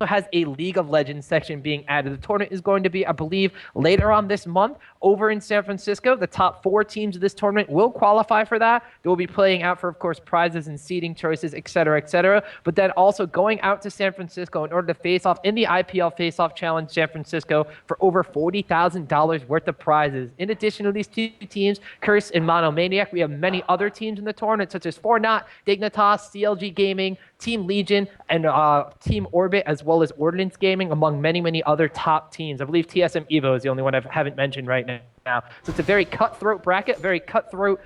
has a League of Legends section being added. The tournament is going to be, I believe, later on this month over in San Francisco. The top 4 teams of this tournament will qualify for that. They will be playing out for, of course, prizes and seeding choices, etc., etc. But then also going out to San Francisco in order to face off in the IPL Faceoff Challenge San Francisco for over $40,000 worth of prizes. In addition to these 2 teams, Curse and Monomaniac, we have many other teams in the tournament, such as Fortnite, Dignitas, CLG Gaming, Team Legion, and Team Orbit, as well as Ordnance Gaming, among many, many other top teams. I believe TSM Evo is the only one I haven't mentioned right now. So it's a very cutthroat bracket, very cutthroat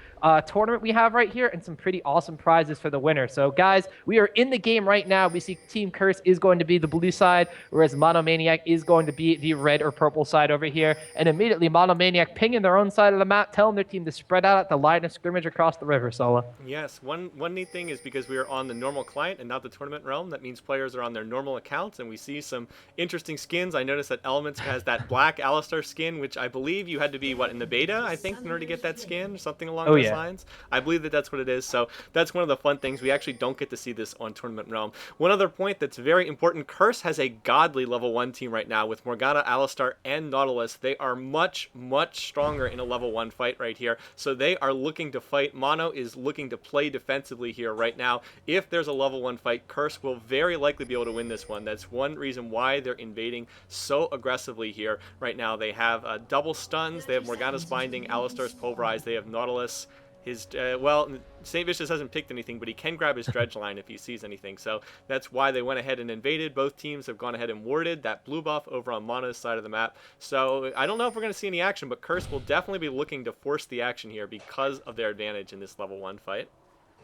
tournament we have right here, and some pretty awesome prizes for the winner. So guys, we are in the game right now. We see Team Curse is going to be the blue side, whereas Monomaniac is going to be the red or purple side over here. And immediately Monomaniac pinging their own side of the map, telling their team to spread out at the line of scrimmage across the river, Sullla. Yes, one neat thing is because we are on the normal client and not the tournament realm, that means players are on their normal accounts, and we see some interesting skins. I noticed that Elements has that black Alistar skin, which I believe you had to be, in the beta, I think, in order to get that skin, or something along those lines. I believe that that's what it is, so that's one of the fun things. We actually don't get to see this on Tournament Realm. One other point that's very important, Curse has a godly level 1 team right now with Morgana, Alistar, and Nautilis. They are much, much stronger in a level 1 fight right here, so they are looking to fight. Mono is looking to play defensively here right now. If there's a level 1 fight, Curse will very likely be able to win this one. That's one reason why they're invading so aggressively here right now. They have double stuns, they have Morgana's Binding, Alistar's Pulverize, they have Nautilis. His, St. Vicious hasn't picked anything, but he can grab his Dredge line if he sees anything. So that's why they went ahead and invaded. Both teams have gone ahead and warded that blue buff over on Mono's side of the map. So I don't know if we're going to see any action, but Curse will definitely be looking to force the action here because of their advantage in this level 1 fight.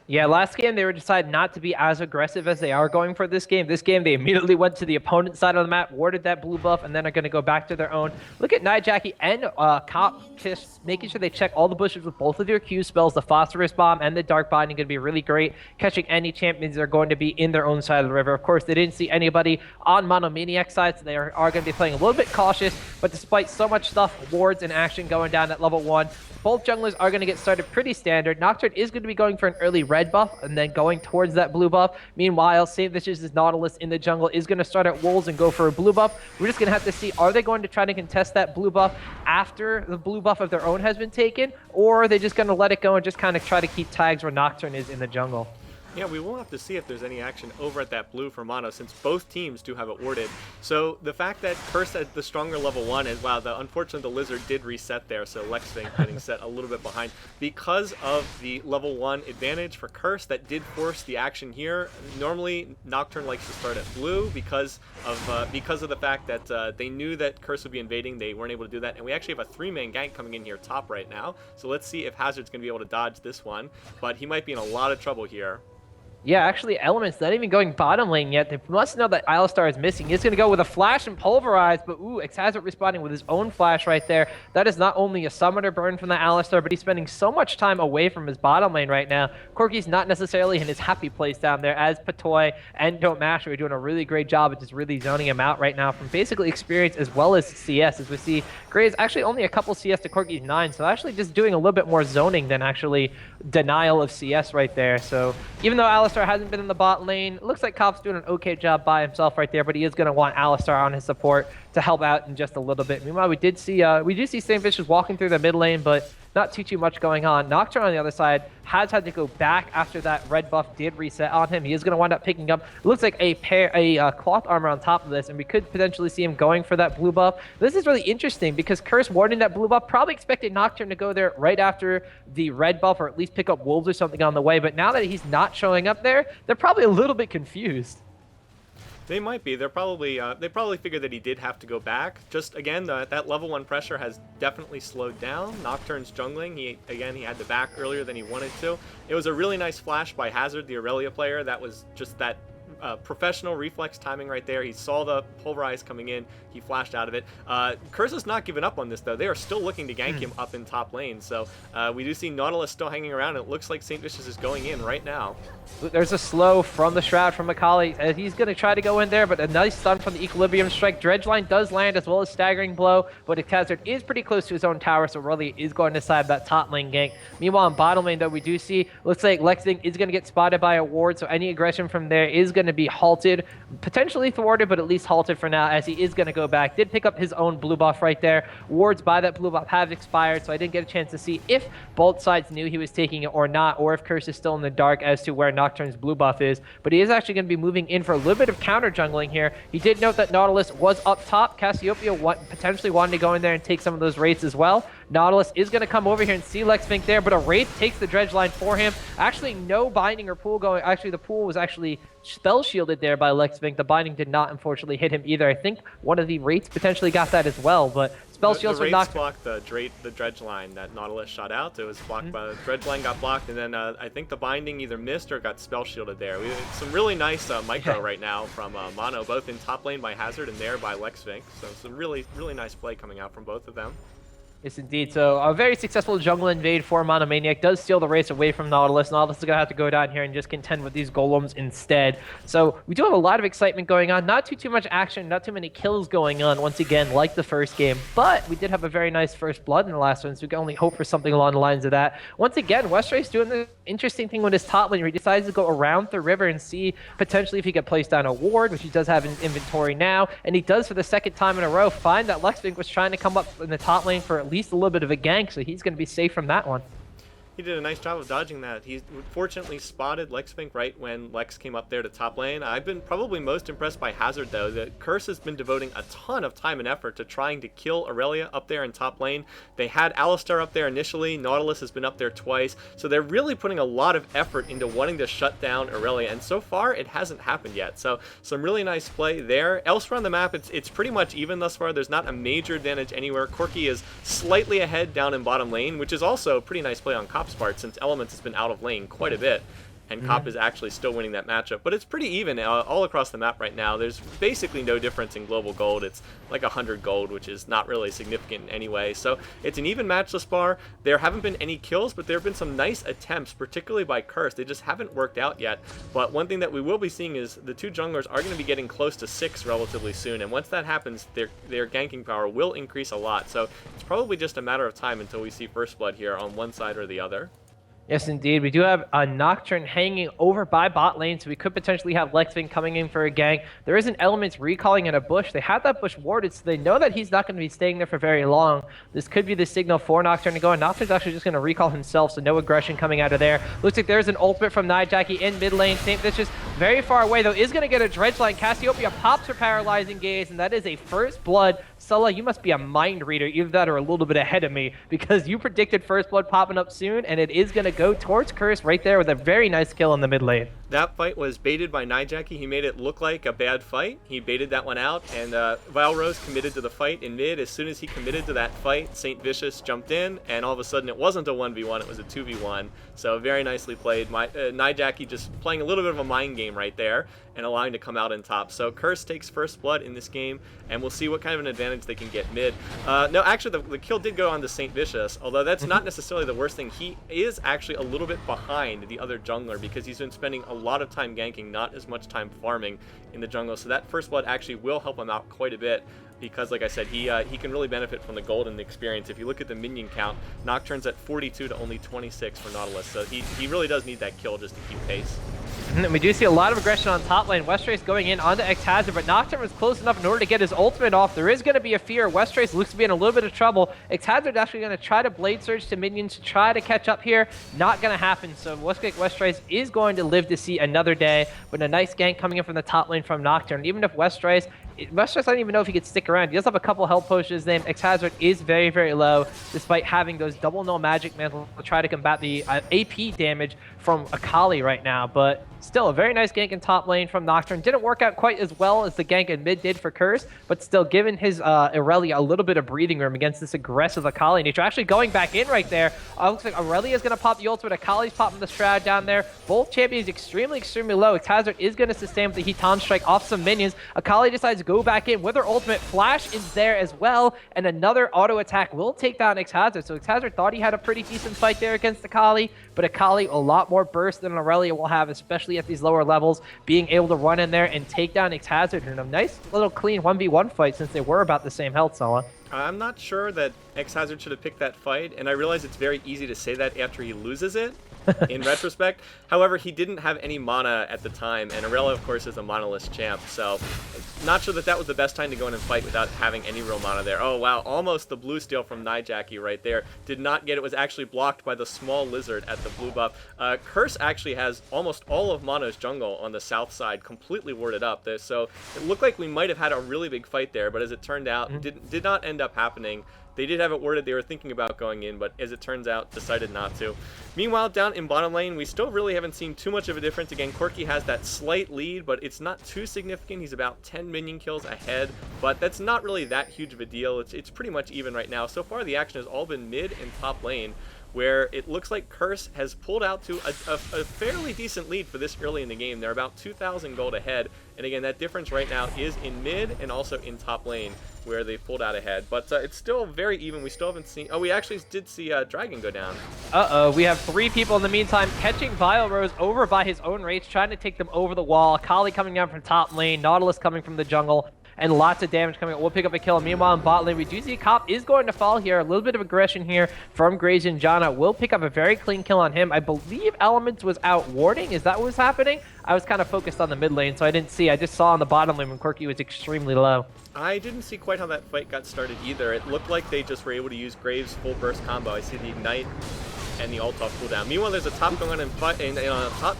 Yeah, last game they decided not to be as aggressive as they are going for this game. This game they immediately went to the opponent's side of the map, warded that blue buff, and then are going to go back to their own. Look at Nidajackie and Cop just making sure they check all the bushes with both of your Q spells. The Phosphorus Bomb and the Dark Binding going to be really great, catching any champions that are going to be in their own side of the river. Of course, they didn't see anybody on Monomaniac side, so they are going to be playing a little bit cautious, but despite so much stuff, wards and action going down at level 1, both junglers are going to get started pretty standard. Nocturne is going to be going for an early red buff and then going towards that blue buff. Meanwhile, St. Vicious' Nautilus in the jungle is going to start at Wolves and go for a blue buff. We're just going to have to see, are they going to try to contest that blue buff after the blue buff of their own has been taken, or are they just going to let it go and just kind of try to keep tags where Nocturne is in the jungle? Yeah, we will have to see if there's any action over at that blue for Mono, since both teams do have it warded. So the fact that Curse at the stronger level 1 is, wow, unfortunately the Lizard did reset there, so Lexving getting set a little bit behind. Because of the level 1 advantage for Curse, that did force the action here. Normally, Nocturne likes to start at blue because of the fact that they knew that Curse would be invading. They weren't able to do that, and we actually have a 3-man gank coming in here top right now. So let's see if Hazard's going to be able to dodge this one, but he might be in a lot of trouble here. Yeah, actually, Element's not even going bottom lane yet. They must know that Alistar is missing. He's going to go with a flash and pulverize, but ooh, Hazard responding with his own flash right there. That is not only a summoner burn from the Alistar, but he's spending so much time away from his bottom lane right now. Corki's not necessarily in his happy place down there, as Patoy and Don't Mash are doing a really great job at just really zoning him out right now from basically experience as well as CS. As we see, Gray is actually only a couple CS to Corki's 9, so actually just doing a little bit more zoning than actually denial of CS right there. So even though Alistar hasn't been in the bot lane, it looks like Kop's doing an okay job by himself right there, but he is going to want Alistar on his support to help out in just a little bit. Meanwhile, we do see St. Vicious walking through the mid lane, but not too much going on. Nocturne on the other side has had to go back after that red buff did reset on him. He is going to wind up picking up, it looks like a cloth armor on top of this, and we could potentially see him going for that blue buff. This is really interesting because Curse warding that blue buff probably expected Nocturne to go there right after the red buff, or at least pick up Wolves or something on the way, but now that he's not showing up there, they're probably a little bit confused. They might be. They probably figured that he did have to go back. Just again, that level 1 pressure has definitely slowed down. Nocturne's jungling. He had to back earlier than he wanted to. It was a really nice flash by Hazard, the Irelia player. That was just that professional reflex timing right there. He saw the pulverize coming in. He flashed out of it. Curse has not given up on this, though. They are still looking to gank him up in top lane. So we do see Nautilus still hanging around, and it looks like St. Vicious is going in right now. There's a slow from the Shroud from Akali. He's going to try to go in there, but a nice stun from the Equilibrium Strike. Dredge line does land as well as Staggering Blow, but Hazard is pretty close to his own tower, so really is going to side that top lane gank. Meanwhile, in bottom lane, though, we do see, looks like Lexving is going to get spotted by a ward, so any aggression from there is going to to be halted, potentially thwarted, but at least halted for now, as he is going to go back. Did pick up his own blue buff right there. Wards by that blue buff have expired, so I didn't get a chance to see if both sides knew he was taking it or not, or if Curse is still in the dark as to where Nocturne's blue buff is. But he is actually going to be moving in for a little bit of counter jungling here. He did note that Nautilis was up top. Casseopia potentially wanted to go in there and take some of those wraiths as well. Nautilis is going to come over here and see Lexvink there, but a wraith takes the dredge line for him. Actually, no binding or pool going. Actually, the pool was actually spell shielded there by Lexvink. The binding did not, unfortunately, hit him either. I think one of the wraiths potentially got that as well, but spell shields the were knocked. blocked the dredge line that Nautilus shot out. It was blocked by the dredge line, got blocked, and then I think the binding either missed or got spell shielded there. We have some really nice micro right now from Mono, both in top lane by Hazard and there by Lexvink. So some really nice play coming out from both of them. Yes, indeed. So a very successful jungle invade for Monomaniac does steal the race away from Nautilus. Nautilus is going to have to go down here and just contend with these golems instead. So we do have a lot of excitement going on. Not too much action, not too many kills going on once again, like the first game. But we did have a very nice first blood in the last one, so we can only hope for something along the lines of that. Once again, Westray's doing the interesting thing with his top lane where he decides to go around the river and see potentially if he could place down a ward, which he does have in inventory now. And he does for the second time in a row find that Lexvink was trying to come up in the top lane for at least a little bit of a gank, so he's going to be safe from that one. He did a nice job of dodging that. He fortunately spotted Lexvink right when Lex came up there to top lane. I've been probably most impressed by Hazard, though. That Curse has been devoting a ton of time and effort to trying to kill Irelia up there in top lane. They had Alistar up there initially. Nautilus has been up there twice. So they're really putting a lot of effort into wanting to shut down Irelia, and so far it hasn't happened yet. So some really nice play there. Elsewhere on the map, it's pretty much even thus far. There's not a major advantage anywhere. Corki is slightly ahead down in bottom lane, which is also a pretty nice play on Cop's part, since Elements has been out of lane quite a bit, and Cop is actually still winning that matchup. But it's pretty even all across the map right now. There's basically no difference in global gold. It's like 100 gold, which is not really significant in any way. So it's an even match thus far. There haven't been any kills, but there have been some nice attempts, particularly by Curse. They just haven't worked out yet. But one thing that we will be seeing is the two junglers are going to be getting close to 6 relatively soon, and once that happens, their ganking power will increase a lot. So it's probably just a matter of time until we see first blood here on one side or the other. Yes, indeed. We do have a Nocturne hanging over by bot lane, so we could potentially have Lexvink coming in for a gank. There is an Elements recalling in a bush. They have that bush warded, so they know that he's not going to be staying there for very long. This could be the signal for Nocturne to go, and Nocturne's actually just going to recall himself, so no aggression coming out of there. Looks like there's an ultimate from Nidalee in mid lane. Saint Vicious very far away, though, is going to get a dredge line. Casseopia pops her paralyzing gaze, and that is a first blood. Sullla, you must be a mind reader, either that or a little bit ahead of me, because you predicted first blood popping up soon, and it is going to go towards Curse right there with a very nice kill in the mid lane. That fight was baited by Nidalee. He made it look like a bad fight. He baited that one out, and Valrose committed to the fight in mid. As soon as he committed to that fight, Saint Vicious jumped in, and all of a sudden it wasn't a 1v1, it was a 2v1. So very nicely played. Nidalee just playing a little bit of a mind game right there and allowing to come out on top. So Curse takes first blood in this game, and we'll see what kind of an advantage they can get mid. No, actually the kill did go on to Saint Vicious, although that's not necessarily the worst thing. He is actually a little bit behind the other jungler because he's been spending a lot of time ganking, not as much time farming in the jungle. So that first blood actually will help him out quite a bit, because like I said, he can really benefit from the gold and the experience. If you look at the minion count, Nocturne's at 42 to only 26 for Nautilus, so he really does need that kill just to keep pace. We do see a lot of aggression on top lane. Westrace going in onto Xhazard, but Nocturne was close enough in order to get his ultimate off. There is going to be a fear. Westrace looks to be in a little bit of trouble. Xhazard actually going to try to blade surge to minions to try to catch up here. Not going to happen. So Westrace is going to live to see another day, but a nice gank coming in from the top lane from Nocturne. Even if Westrace, I don't even know if he could stick around. He does have a couple health potions. His name Xhazard is very, very low, despite having those double null magic mantle to try to combat the AP damage from Akali right now. But still, a very nice gank in top lane from Nocturne. Didn't work out quite as well as the gank in mid did for Curse, but still giving his Irelia a little bit of breathing room against this aggressive Akali nature. Actually going back in right there. Looks like Irelia is going to pop the ultimate. Akali's popping the Shroud down there. Both champions extremely, extremely low. Xhazard is going to sustain with the Hitan strike off some minions. Akali decides to go back in with her ultimate. Flash is there as well, and another auto attack will take down Xhazard. So Xhazard thought he had a pretty decent fight there against Akali, but Akali a lot more burst than Irelia will have, especially at these lower levels, being able to run in there and take down Xhazard in a nice little clean 1v1 fight, since they were about the same health, Sullla. I'm not sure that Xhazard should have picked that fight, and I realize it's very easy to say that after he loses it, in retrospect. However, he didn't have any mana at the time, and Irelia, of course, is a monolith champ, so not sure that that was the best time to go in and fight without having any real mana there. Oh, wow, almost the blue steal from Nidalee right there. Did not get it. Was actually blocked by the small lizard at the blue buff. Curse actually has almost all of Mono's jungle on the south side completely warded up, so it looked like we might have had a really big fight there, but as it turned out, did not end up happening. They did have it worded they were thinking about going in, but as it turns out, decided not to. Meanwhile, down in bottom lane, we still really haven't seen too much of a difference. Again, Corki has that slight lead, but it's not too significant. He's about 10 minion kills ahead, but that's not really that huge of a deal. It's pretty much even right now. So far, the action has all been mid and top lane, where it looks like Curse has pulled out to a fairly decent lead for this early in the game. They're about 2,000 gold ahead, and again, that difference right now is in mid and also in top lane, where they pulled out ahead. But it's still very even. We still haven't seen... Oh, we actually did see Dragon go down. Uh-oh, we have 3 people in the meantime catching Vile Rose over by his own rage, trying to take them over the wall. Akali coming down from top lane, Nautilis coming from the jungle, and lots of damage coming out. We'll pick up a kill. Meanwhile, in bot lane, we do see Cop is going to fall here. A little bit of aggression here from Graze and Janna. We'll pick up a very clean kill on him. I believe Elements was out warding. Is that what was happening? I was kind of focused on the mid lane, so I didn't see. I just saw on the bottom lane when Corki was extremely low. I didn't see quite how that fight got started either. It looked like they just were able to use Graves' full burst combo. I see the Ignite and the ult off cooldown. Meanwhile, there's a top going on in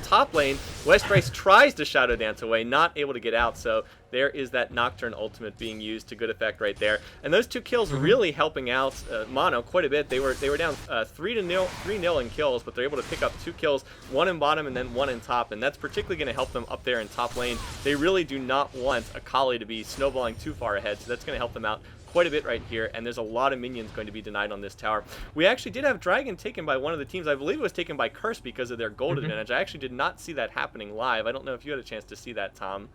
top lane. Westrice tries to Shadow Dance away, not able to get out, so there is that Nocturne ultimate being used to good effect right there. And those 2 kills really helping out Mono quite a bit. They were down 3-0 in kills, but they're able to pick up 2 kills, 1 in bottom and then 1 in top, and that's particularly going to help them up there in top lane. They really do not want Akali to be snowballing too far ahead, so that's going to help them out quite a bit right here, and there's a lot of minions going to be denied on this tower. We actually did have Dragon taken by one of the teams. I believe it was taken by Curse because of their gold advantage. I actually did not see that happening live. I don't know if you had a chance to see that, Tom.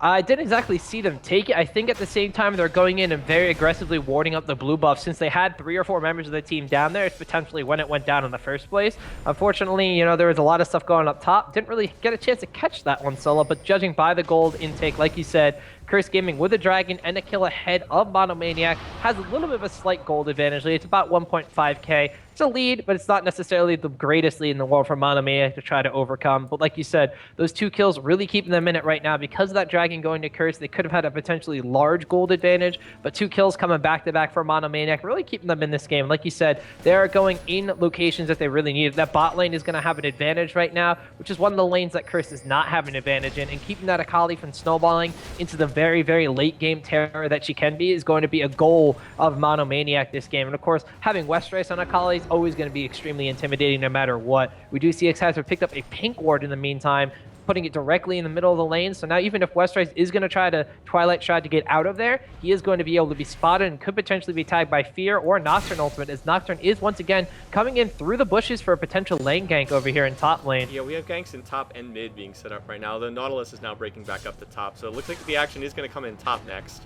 I didn't exactly see them take it. I think at the same time they're going in and very aggressively warding up the blue buff. Since they had 3 or 4 members of the team down there, it's potentially when it went down in the first place. Unfortunately, you know, there was a lot of stuff going up top. Didn't really get a chance to catch that one, Sullla, but judging by the gold intake, like you said, Curse Gaming with a Dragon and a kill ahead of Monomaniac has a little bit of a slight gold advantage. It's about 1.5k. It's a lead, but it's not necessarily the greatest lead in the world for Monomaniac to try to overcome. But like you said, those 2 kills really keeping them in it right now. Because of that Dragon going to Curse, they could have had a potentially large gold advantage, but 2 kills coming back-to-back for Monomaniac, really keeping them in this game. Like you said, they are going in locations that they really need. That bot lane is going to have an advantage right now, which is one of the lanes that Curse does not have an advantage in, and keeping that Akali from snowballing into the very, very late game terror that she can be is going to be a goal of Monomaniac this game. And of course, having Westrice on Akali is always going to be extremely intimidating no matter what. We do see Xhazard picked up a pink ward in the meantime, putting it directly in the middle of the lane. So now even if Westrice is going to try to Twilight Shroud to get out of there, he is going to be able to be spotted and could potentially be tagged by Fear or Nocturne ultimate, as Nocturne is once again coming in through the bushes for a potential lane gank over here in top lane. Yeah, we have ganks in top and mid being set up right now. The Nautilus is now breaking back up the top, so it looks like the action is going to come in top next.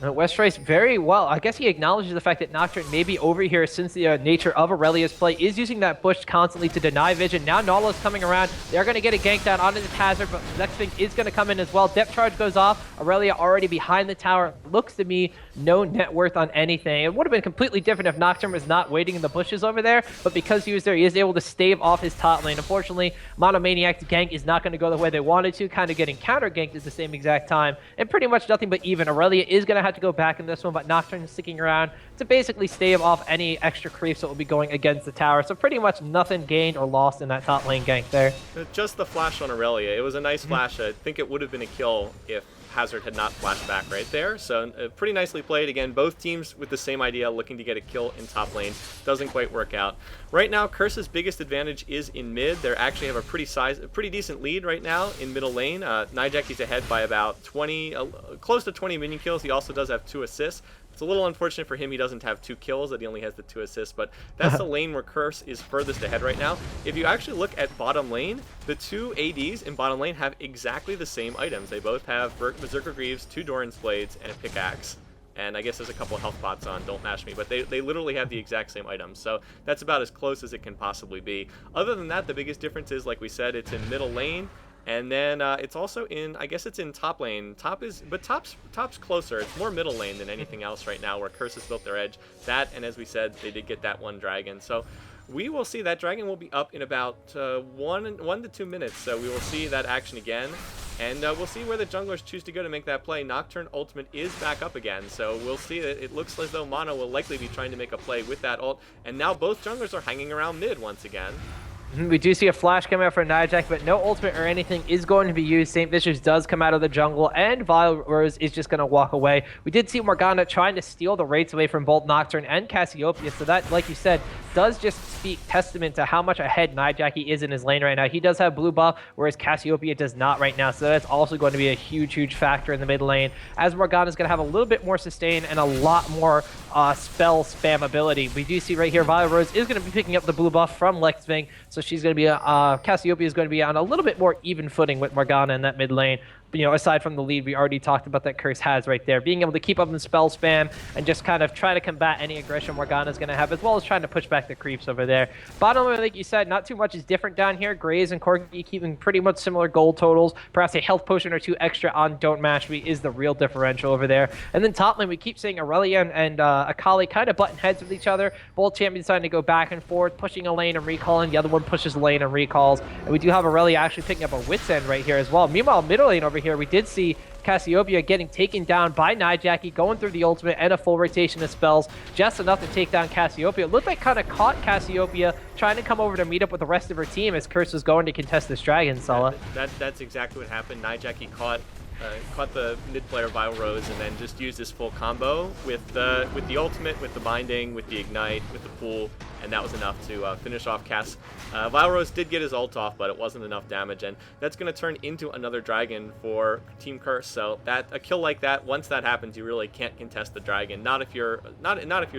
Westrice very well. I guess he acknowledges the fact that Nocturne may be over here since the nature of Aurelia's play is using that bush constantly to deny vision. Now Nautilus coming around. They're going to get a gank down onto the Hazard, but the next thing is going to come in as well. Depth charge goes off. Aurelia already behind the tower. Looks to me no net worth on anything. It would have been completely different if Nocturne was not waiting in the bushes over there, but because he was there, he is able to stave off his top lane. Unfortunately, Monomaniac's gank is not going to go the way they wanted to, kind of getting counter ganked at the same exact time, and pretty much nothing but even. Aurelia is going to have to go back in this one, but Nocturne is sticking around to basically stave off any extra creeps that will be going against the tower. So pretty much nothing gained or lost in that top lane gank there. Just the flash on Aurelia. It was a nice flash. I think it would have been a kill if Hazard had not flashed back right there. So pretty nicely played. Again, both teams with the same idea, looking to get a kill in top lane. Doesn't quite work out. Right now, Curse's biggest advantage is in mid. They actually have a pretty decent lead right now in middle lane. Nidalee's ahead by about 20, close to 20 minion kills. He also does have 2 assists. It's a little unfortunate for him he doesn't have 2 kills, that he only has the 2 assists, but that's the lane where Curse is furthest ahead right now. If you actually look at bottom lane, the 2 ADs in bottom lane have exactly the same items. They both have Berserker Greaves, 2 Doran's Blades, and a pickaxe. And I guess there's a couple health pots on, don't mash me, but they literally have the exact same items. So that's about as close as it can possibly be. Other than that, the biggest difference is, like we said, it's in middle lane. And then it's also in, I guess it's in top lane. Top's closer. It's more middle lane than anything else right now, where Curse has built their edge. That, and as we said, they did get that 1 dragon. So we will see that dragon will be up in about 1 to 2 minutes. So we will see that action again. And we'll see where the junglers choose to go to make that play. Nocturne ultimate is back up again, so we'll see that it looks as though Mono will likely be trying to make a play with that ult. And now both junglers are hanging around mid once again. We do see a flash come out for Nidalee, but no ultimate or anything is going to be used. St. Vicious does come out of the jungle, and Vile Rose is just going to walk away. We did see Morgana trying to steal the rates away from both Nocturne and Casseopia, so that, like you said, does just speak testament to how much ahead Nidalee is in his lane right now. He does have blue buff, whereas Casseopia does not right now, so that's also going to be a huge factor in the mid lane, as Morgana is going to have a little bit more sustain and a lot more spell spam ability. We do see right here Vile Rose is going to be picking up the blue buff from Lexving, so she's going to be Casseopia is going to be on a little bit more even footing with Morgana in that mid lane. But, you know, aside from the lead we already talked about that Curse has right there, being able to keep up the spell spam and just kind of try to combat any aggression Morgana is going to have, as well as trying to push back the creeps over there. Bottom lane, like you said, not too much is different down here. Graze and Corki keeping pretty much similar gold totals. Perhaps a health potion or two extra on Don't Mash Me is the real differential over there. And then top lane, we keep seeing Irelia and Akali kind of button heads with each other. Both champions deciding to go back and forth, pushing a lane and recalling. The other one pushes lane and recalls. And we do have Irelia actually picking up a Wit's End right here as well. Meanwhile, middle lane over here, we did see Casseopia getting taken down by Nidalee, going through the ultimate and a full rotation of spells, just enough to take down Casseopia. It looked like kind of caught Casseopia trying to come over to meet up with the rest of her team as Curse was going to contest this dragon, Sullla. That's exactly what happened. Nidalee caught the mid player Vile Rose and then just used this full combo with the ultimate, with the binding, with the ignite, with the pool, and that was enough to finish off Cass. Vile Rose did get his ult off, but it wasn't enough damage, and that's going to turn into another dragon for Team Curse. So that a kill like that, once that happens, you really can't contest the dragon. Not if you're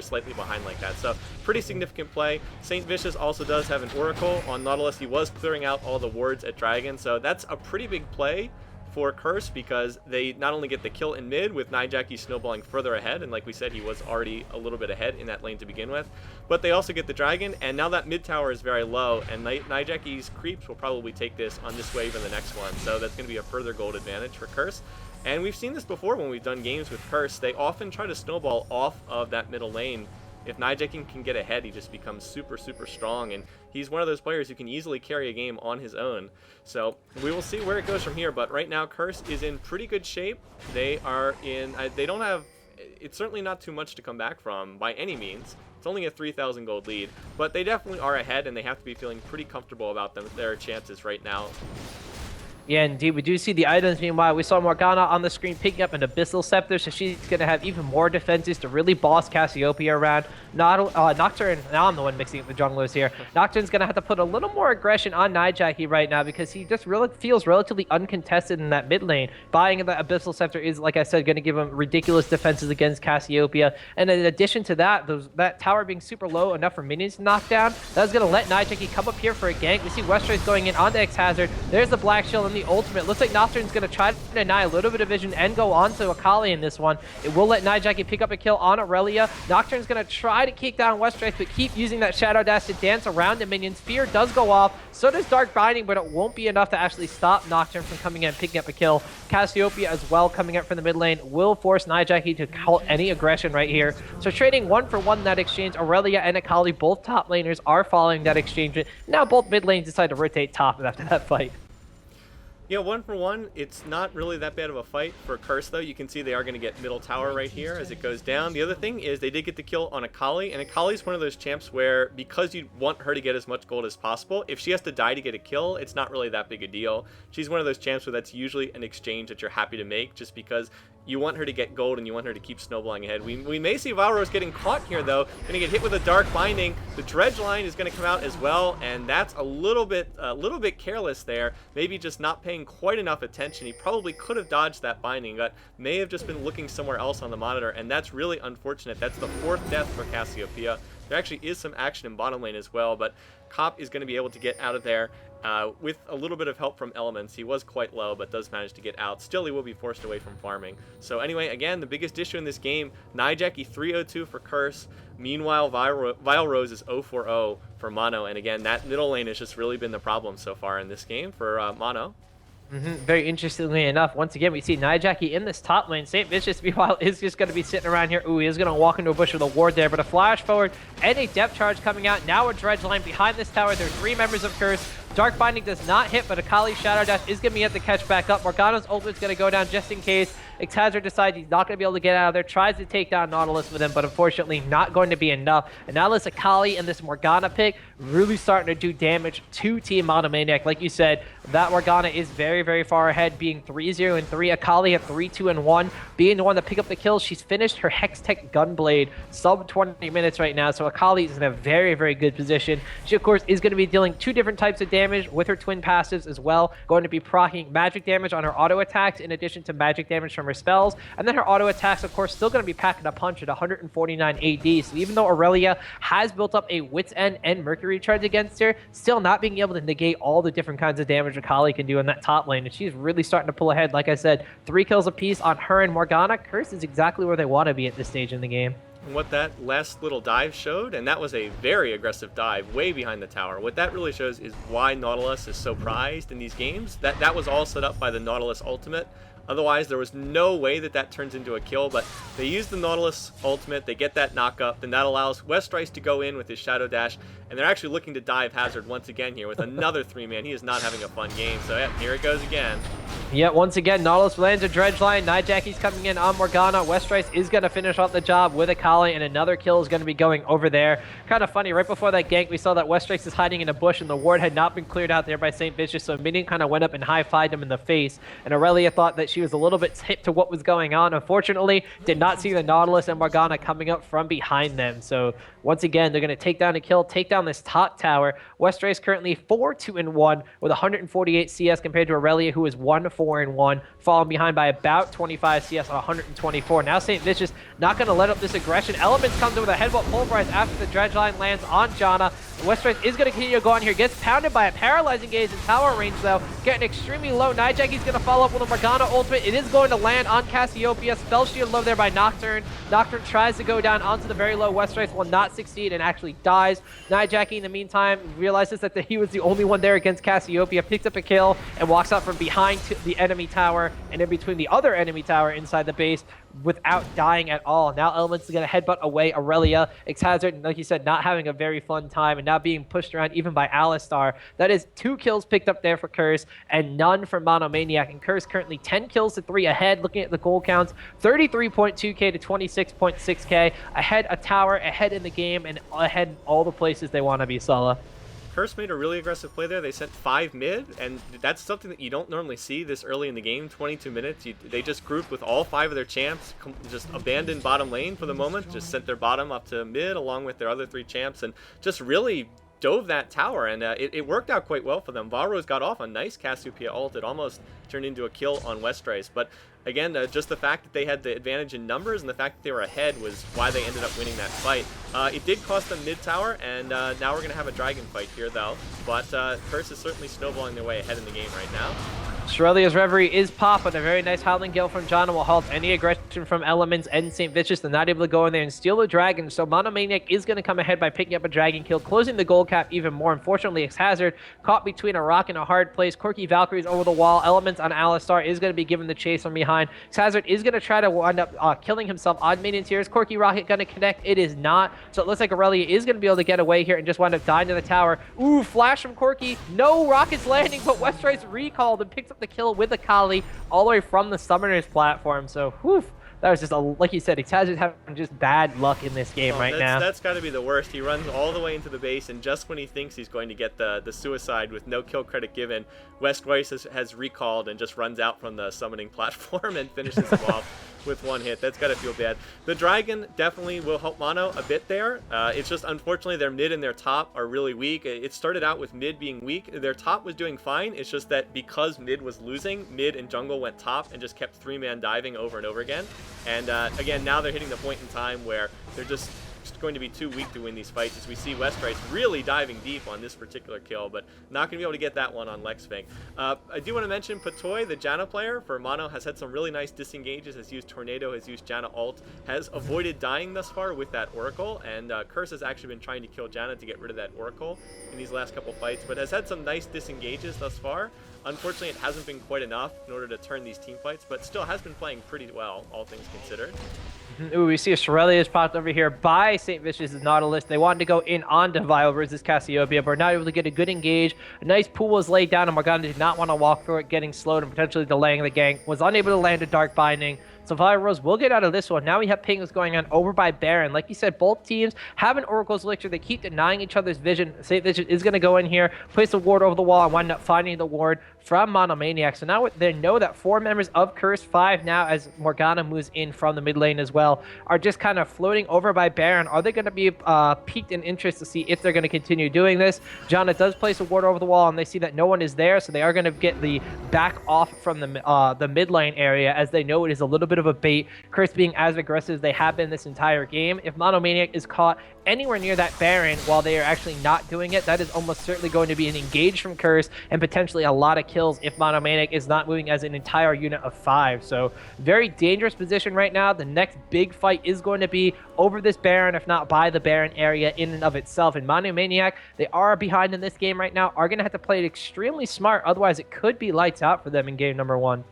slightly behind like that. So pretty significant play. St. Vicious also does have an Oracle on Nautilis. He was clearing out all the wards at dragon, so that's a pretty big play for Curse, because they not only get the kill in mid with Nidalee snowballing further ahead, and like we said, he was already a little bit ahead in that lane to begin with, but they also get the dragon, and now that mid tower is very low, and Nidalee's creeps will probably take this on this wave and the next one, so that's going to be a further gold advantage for Curse. And we've seen this before when we've done games with Curse. They often try to snowball off of that middle lane. If Nidalee can get ahead, he just becomes super strong, and he's one of those players who can easily carry a game on his own. So we will see where it goes from here, but right now Curse is in pretty good shape. They are in, they don't have, it's certainly not too much to come back from by any means. It's only a 3,000 gold lead, but they definitely are ahead, and they have to be feeling pretty comfortable about their chances right now. Yeah, indeed. We do see the items. Meanwhile, we saw Morgana on the screen picking up an Abyssal Scepter, so she's going to have even more defenses to really boss Casseopia around. Nocturne, now I'm the one mixing up the junglers here. Nocturne's going to have to put a little more aggression on Nidalee right now, because he just really feels relatively uncontested in that mid lane. Buying the Abyssal Scepter is, like I said, going to give him ridiculous defenses against Casseopia. And in addition to that, that tower being super low enough for minions to knock down, that's going to let Nidalee come up here for a gank. We see Westrace going in onto X-Hazard. There's the Black Shield and the ultimate. Looks like Nocturne's going to try to deny a little bit of vision and go on to Akali in this one. It will let Nidalee pick up a kill on Irelia. Nocturne's going to try to kick down Westrace, but keep using that Shadow Dash to dance around the minions. Fear does go off. So does Dark Binding, but it won't be enough to actually stop Nocturne from coming in and picking up a kill. Casseopia as well coming up from the mid lane will force Nidalee to halt any aggression right here. So trading 1-for-1 in that exchange. Irelia and Akali, both top laners, are following that exchange. Now both mid lanes decide to rotate top after that fight. Yeah, 1-for-1, it's not really that bad of a fight for Curse, though. You can see they are going to get middle tower right here as it goes down. The other thing is they did get the kill on Akali, and Akali's one of those champs where, because you want her to get as much gold as possible, if she has to die to get a kill, it's not really that big a deal. She's one of those champs where that's usually an exchange that you're happy to make, just because you want her to get gold and you want her to keep snowballing ahead. We may see Vile Rose getting caught here, though. Going to get hit with a Dark Binding. The Dredge line is going to come out as well, and that's a little bit careless there. Maybe just not paying quite enough attention. He probably could have dodged that binding, but may have just been looking somewhere else on the monitor, and that's really unfortunate. That's the 4th death for Casseopia. There actually is some action in bottom lane as well, but Cop is going to be able to get out of there with a little bit of help from Elements. He was quite low, but does manage to get out. Still, he will be forced away from farming. So anyway, again, the biggest issue in this game, Nidalee 302 for Curse. Meanwhile, Vile Rose is 0-4-0 for Mono. And again, that middle lane has just really been the problem so far in this game for Mono. Very interestingly enough, once again, we see Nijaki in this top lane. St. Vicious, meanwhile, is just going to be sitting around here. Ooh, he is going to walk into a bush with a ward there, but a flash forward and a depth charge coming out. Now a dredge line behind this tower. There are 3 members of Curse. Dark Binding does not hit, but Akali's Shadow Dash is going to be able to catch back up. Morgana's ult is going to go down just in case. Xhazard decides he's not going to be able to get out of there, tries to take down Nautilis with him, but unfortunately not going to be enough. And now this Akali and this Morgana pick really starting to do damage to Team Monomaniac. Like you said, that Morgana is very, very far ahead, being 3-0-3. Akali at 3-2-1, being the one to pick up the kills. She's finished her Hextech Gunblade sub 20 minutes right now, so Akali is in a very, very good position. She, of course, is going to be dealing 2 different types of damage with her twin passives as well. Going to be proccing magic damage on her auto attacks in addition to magic damage from her spells. And then her auto attacks, of course, still going to be packing a punch at 149 AD. So even though Irelia has built up a Wit's End and Mercury charge against her, still not being able to negate all the different kinds of damage Akali can do in that top lane. And she's really starting to pull ahead. Like I said, 3 kills apiece on her and Morgana. Curse is exactly where they want to be at this stage in the game. What that last little dive showed, and that was a very aggressive dive way behind the tower, what that really shows is why Nautilus is so prized in these games. That was all set up by the Nautilus ultimate. Otherwise, there was no way that that turns into a kill, but they use the Nautilus ultimate, they get that knock up, then that allows Westrice to go in with his Shadow Dash, and they're actually looking to dive Hazard once again here with another 3-man. He is not having a fun game, so yeah, here it goes again. Yeah, once again, Nautilus lands a dredge line. Nijaki's coming in on Morgana. Westrice is going to finish off the job with Akali, and another kill is going to be going over there. Kind of funny, right before that gank, we saw that Westrice is hiding in a bush, and the ward had not been cleared out there by St. Vicious, so Minion kind of went up and high-fived him in the face, and Irelia thought that she was a little bit hip to what was going on. Unfortunately, did not see the Nautilus and Morgana coming up from behind them, so once again, they're going to take down a kill, take down this top tower. Westrice currently 4-2-1 with 148 CS compared to Irelia, who is 1-4-1, falling behind by about 25 CS on 124. Now St. Vicious not going to let up this aggression. Elements comes in with a headbutt pulverize after the dredge line lands on Janna. Westrice is going to continue to go on here. Gets pounded by a paralyzing gaze in tower range, though. Getting extremely low. Nijaki's going to follow up with a Morgana ultimate. It is going to land on Casseopia. Spell shield low there by Nocturne. Nocturne tries to go down onto the very low. Westrice will not succeed and actually dies. Nijaki, in the meantime, realizes that he was the only one there against Casseopia, picks up a kill, and walks out from behind the enemy tower and in between the other enemy tower inside the base without dying at all. Now Elements is going to headbutt away Irelia. Xhazard, like you said, not having a very fun time and now being pushed around even by Alistar. That is 2 kills picked up there for Curse and none for Monomaniac. And Curse currently 10 kills to 3 ahead. Looking at the goal counts, 33.2k to 26.6k. Ahead a tower, ahead in the game, and ahead in all the places they want to be, Sullla. Curse made a really aggressive play there. They sent 5 mid, and that's something that you don't normally see this early in the game. 22 minutes. They just grouped with all 5 of their champs, just abandoned bottom lane for the moment, just sent their bottom up to mid along with their other 3 champs, and just really dove that tower, and it worked out quite well for them. Varro's got off a nice Cassiopeia ult. It almost turned into a kill on Westrice, but again, just the fact that they had the advantage in numbers and the fact that they were ahead was why they ended up winning that fight. It did cost them mid tower, and now we're going to have a dragon fight here, though. But Curse is certainly snowballing their way ahead in the game right now. Aurelia's Reverie is popping. A very nice Howling Gale from Janna will halt any aggression from Elements and St. Vicious. They're not able to go in there and steal the dragon, so Monomaniac is going to come ahead by picking up a dragon kill, closing the goal cap even more. Unfortunately, Xhazard caught between a rock and a hard place. Corki Valkyrie's over the wall. Elements on Alistar is going to be given the chase from behind. Xhazard is going to try to wind up killing himself on minion tiers. Corki Rocket going to connect. It is not, so it looks like Irelia is going to be able to get away here and just wind up dying to the tower. Ooh, flash from Corki. No rockets landing, but Westrice recalled and picks up the kill with Akali all the way from the Summoner's platform. So, whew, that was just, like you said, Xhazard's having just bad luck in this game now. That's got to be the worst. He runs all the way into the base, and just when he thinks he's going to get the suicide with no kill credit given, Westrice has recalled and just runs out from the summoning platform and finishes him off with 1 hit. That's got to feel bad. The dragon definitely will help Mono a bit there. It's just, unfortunately, their mid and their top are really weak. It started out with mid being weak. Their top was doing fine. It's just that because mid was losing, mid and jungle went top and just kept 3-man diving over and over again. And again, now they're hitting the point in time where they're just going to be too weak to win these fights, as we see Westrice really diving deep on this particular kill, but not going to be able to get that one on Lexfang. I do want to mention Patoy, the Janna player for Mono, has had some really nice disengages, has used Tornado, has used Janna ult, has avoided dying thus far with that Oracle, and Curse has actually been trying to kill Janna to get rid of that Oracle in these last couple fights, but has had some nice disengages thus far. Unfortunately, it hasn't been quite enough in order to turn these team fights, but still has been playing pretty well, all things considered. Ooh, we see Irelia is popped over here by St. Vicious' Nautilis. They wanted to go in onto Vile versus Casseopia, but are not able to get a good engage. A nice pool was laid down, and Morgana did not want to walk through it, getting slowed and potentially delaying the gank. Was unable to land a Dark Binding. So Vile Rose will get out of this one. Now we have pings going on over by Baron. Like you said, both teams have an Oracle's Elixir. They keep denying each other's vision. St. Vicious is going to go in here, place a ward over the wall, and wind up finding the ward from Monomaniac. So now they know that 4 members of Curse, 5 now as Morgana moves in from the mid lane as well, are just kind of floating over by Baron. Are they going to be piqued in interest to see if they're going to continue doing this? Janna does place a ward over the wall, and they see that no one is there, so they are going to get the back off from the mid lane area, as they know it is a little bit of a bait. Curse being as aggressive as they have been this entire game. If Monomaniac is caught anywhere near that Baron while they are actually not doing it, that is almost certainly going to be an engage from Curse and potentially a lot of kills if Monomaniac is not moving as an entire unit of 5. So very dangerous position right now. The next big fight is going to be over this Baron, if not by the Baron area in and of itself. And Monomaniac, they are behind in this game right now, are going to have to play it extremely smart. Otherwise, it could be lights out for them in game number 1.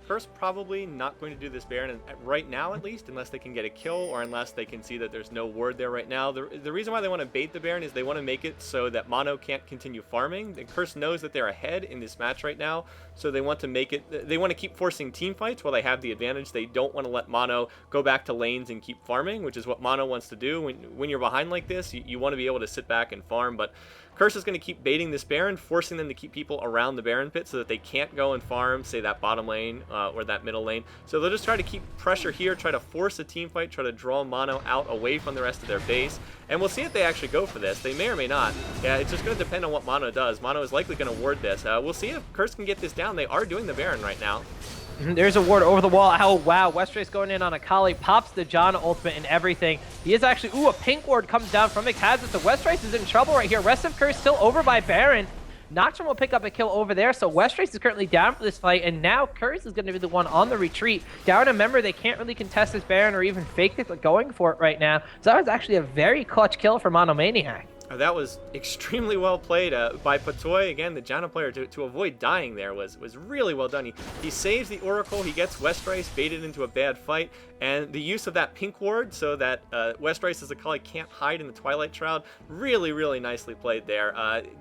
First, probably not going to do this Baron right now, at least, unless they can get a kill or unless they can see that there's no ward there right now. The reason why they want to bait the Baron is they want to make it so that Mono can't continue farming. The Curse knows that they're ahead in this match right now, so they want to make it. They want to keep forcing team fights while they have the advantage. They don't want to let Mono go back to lanes and keep farming, which is what Mono wants to do. When you're behind like this, you want to be able to sit back and farm, but Curse is going to keep baiting this Baron, forcing them to keep people around the Baron pit so that they can't go and farm, say, that bottom lane or that middle lane. So they'll just try to keep pressure here, try to force a team fight, try to draw Mono out away from the rest of their base. And we'll see if they actually go for this. They may or may not. Yeah, it's just going to depend on what Mono does. Mono is likely going to ward this. We'll see if Curse can get this down. They are doing the Baron right now. There's a ward over the wall. Oh, wow. Westrace going in on Akali, pops the Janna ultimate and everything. He is actually... Ooh, a pink ward comes down from Casseopia. So Westrace is in trouble right here. Rest of Curse still over by Baron. Nocturne will pick up a kill over there, so Westrace is currently down for this fight, and now Curse is going to be the one on the retreat. Down, remember, they can't really contest this Baron or even fake it, but going for it right now. So that was actually a very clutch kill for Monomaniac. That was extremely well played by Patoy. Again, the Janna player, to avoid dying there was really well done. He saves the Oracle, he gets Westrace baited into a bad fight, and the use of that pink ward so that Westrace's Akali can't hide in the Twilight Shroud, really nicely played there.